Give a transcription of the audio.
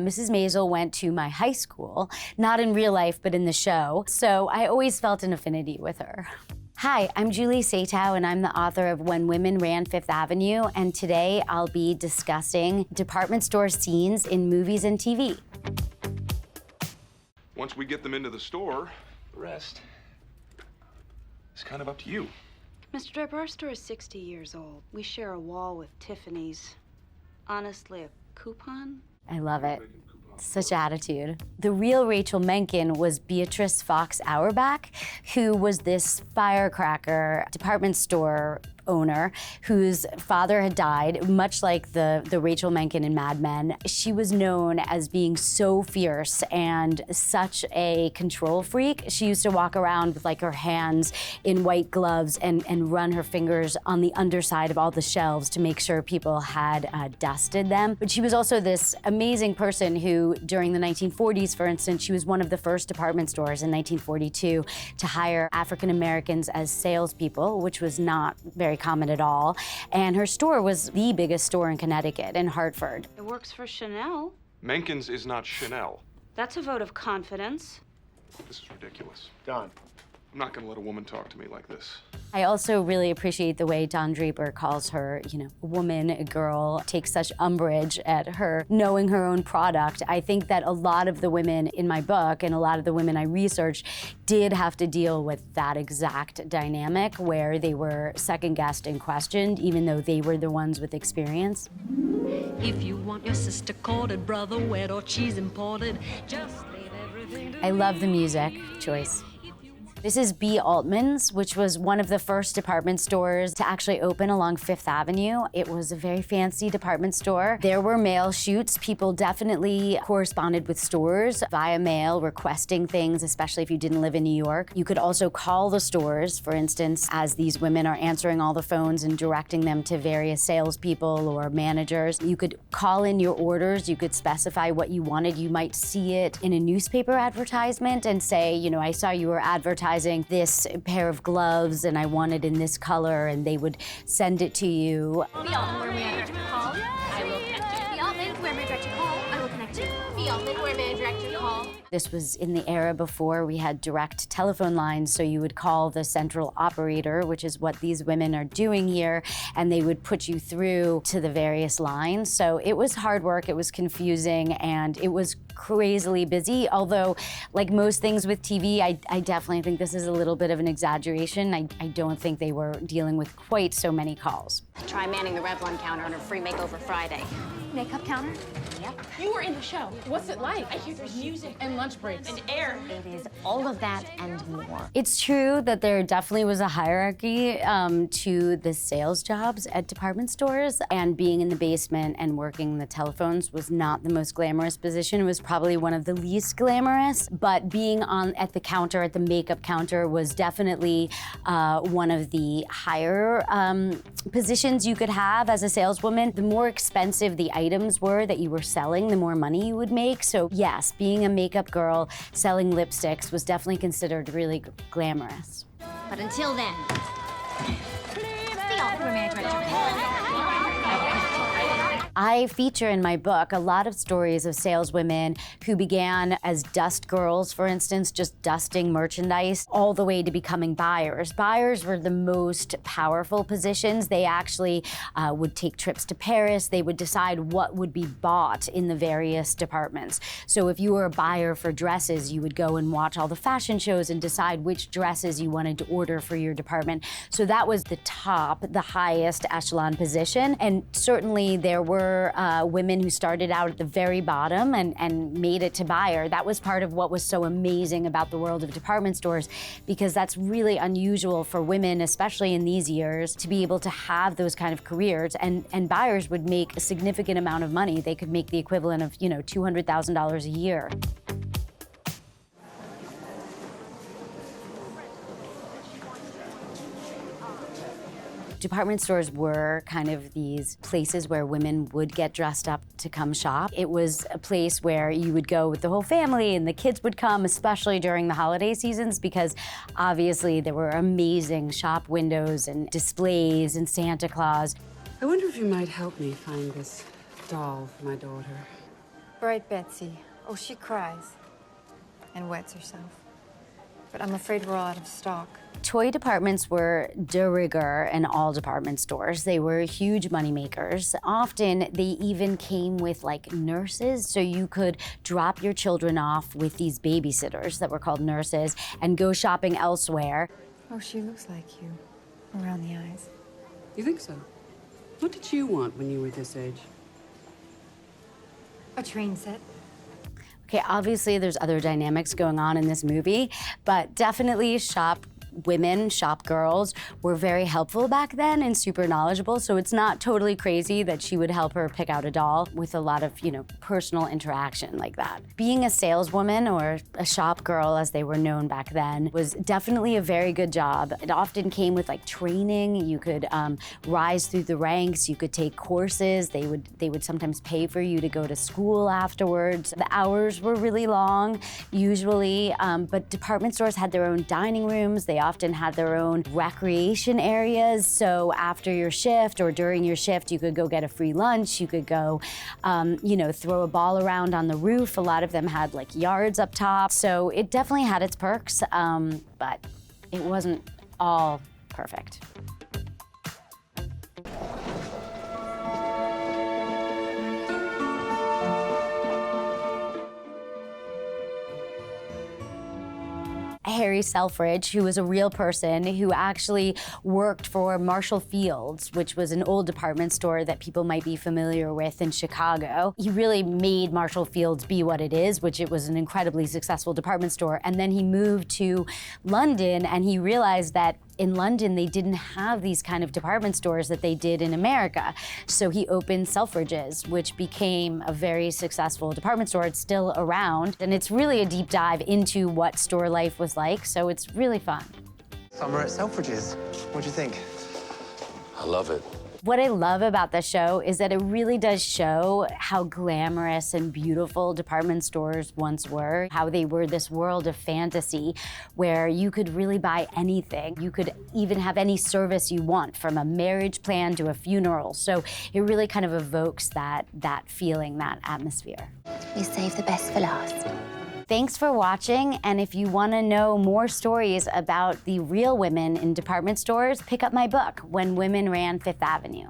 Mrs. Maisel went to my high school, not in real life, but in the show, so I always felt an affinity with her. Hi, I'm Julie Satow, and I'm the author of When Women Ran Fifth Avenue, and today I'll be discussing department store scenes in movies and TV. Once we get them into the store, the rest is kind of up to you. Mr. Draper, our store is 60 years old. We share a wall with Tiffany's. Honestly, a coupon? I love it. Such attitude. The real Rachel Mencken was Beatrice Fox Auerbach, who was this firecracker department store owner whose father had died, much like the Rachel Mencken in Mad Men. She was known as being so fierce and such a control freak. She used to walk around with like her hands in white gloves and run her fingers on the underside of all the shelves to make sure people had dusted them. But she was also this amazing person who, during the 1940s, for instance, she was one of the first department stores in 1942 to hire African Americans as salespeople, which was not very common at all. And her store was the biggest store in Connecticut, in Hartford. It works for Chanel. Menken's is not Chanel. That's a vote of confidence. This is ridiculous. Don. I'm not gonna let a woman talk to me like this. I also really appreciate the way Don Draper calls her, a woman, a girl, takes such umbrage at her knowing her own product. I think that a lot of the women in my book and a lot of the women I researched did have to deal with that exact dynamic where they were second-guessed and questioned, even though they were the ones with experience. If you want your sister courted, brother wed, or cheese imported, just leave everything to I love the music choice. This is B. Altman's, which was one of the first department stores to actually open along Fifth Avenue. It was a very fancy department store. There were mail shoots. People definitely corresponded with stores via mail, requesting things, especially if you didn't live in New York. You could also call the stores, for instance, as these women are answering all the phones and directing them to various salespeople or managers. You could call in your orders. You could specify what you wanted. You might see it in a newspaper advertisement and say, I saw you were advertising this pair of gloves and I want it in this color, and they would send it to you. Be Altman, where may I direct your call? I will connect you. Be Altman, where may I direct your call? I will connect you. Be Altman, where may I direct your call? This was in the era before we had direct telephone lines, so you would call the central operator, which is what these women are doing here, and they would put you through to the various lines. So it was hard work, it was confusing, and it was crazily busy, although like most things with TV, I definitely think this is a little bit of an exaggeration. I don't think they were dealing with quite so many calls. Try manning the Revlon counter on a free makeover Friday. Makeup counter? Yep. You were in the show. What's it like? I hear there's music and lunch breaks and air. It is all of that and more. It's true that there definitely was a hierarchy to the sales jobs at department stores, and being in the basement and working the telephones was not the most glamorous position. It was probably one of the least glamorous, but being at the counter, at the makeup counter, was definitely one of the higher positions you could have as a saleswoman. The more expensive the items were that you were selling, the more money you would make. So yes, being a makeup girl selling lipsticks was definitely considered really glamorous. But until then, be Altman, where may I direct your call? I feature in my book a lot of stories of saleswomen who began as dust girls, for instance, just dusting merchandise, all the way to becoming buyers. Buyers were the most powerful positions. They actually would take trips to Paris. They would decide what would be bought in the various departments. So if you were a buyer for dresses, you would go and watch all the fashion shows and decide which dresses you wanted to order for your department. So that was the top, the highest echelon position. And certainly there were women who started out at the very bottom and made it to buyer. That was part of what was so amazing about the world of department stores, because that's really unusual for women, especially in these years, to be able to have those kind of careers. And buyers would make a significant amount of money. They could make the equivalent of, $200,000 a year. Department stores were kind of these places where women would get dressed up to come shop. It was a place where you would go with the whole family and the kids would come, especially during the holiday seasons, because obviously there were amazing shop windows and displays and Santa Claus. I wonder if you might help me find this doll for my daughter. bright Betsy. Oh, she cries and wets herself. But I'm afraid we're all out of stock. Toy departments were de rigueur in all department stores. They were huge moneymakers. Often, they even came with like nurses, so you could drop your children off with these babysitters that were called nurses and go shopping elsewhere. Oh, she looks like you, around the eyes. You think so? What did you want when you were this age? A train set. Okay, obviously there's other dynamics going on in this movie, but definitely shop women, shop girls, were very helpful back then and super knowledgeable, so it's not totally crazy that she would help her pick out a doll with a lot of, you know, personal interaction like that. Being a saleswoman, or a shop girl as they were known back then, was definitely a very good job. It often came with like training. You could rise through the ranks, you could take courses, they would sometimes pay for you to go to school afterwards. The hours were really long, usually, but department stores had their own dining rooms. They often had their own recreation areas. So after your shift or during your shift, you could go get a free lunch. You could go, you know, throw a ball around on the roof. A lot of them had like yards up top. So it definitely had its perks, but it wasn't all perfect. Harry Selfridge, who was a real person who actually worked for Marshall Field's, which was an old department store that people might be familiar with in Chicago. He really made Marshall Field's be what it is, which it was an incredibly successful department store. And then he moved to London and he realized that in London, they didn't have these kind of department stores that they did in America. So he opened Selfridge's, which became a very successful department store. It's still around, and it's really a deep dive into what store life was like, so it's really fun. Summer at Selfridge's. What'd you think? I love it. What I love about the show is that it really does show how glamorous and beautiful department stores once were, how they were this world of fantasy where you could really buy anything. You could even have any service you want, from a marriage plan to a funeral. So it really kind of evokes that feeling, that atmosphere. We save the best for last. Thanks for watching, and if you want to know more stories about the real women in department stores, pick up my book, When Women Ran Fifth Avenue.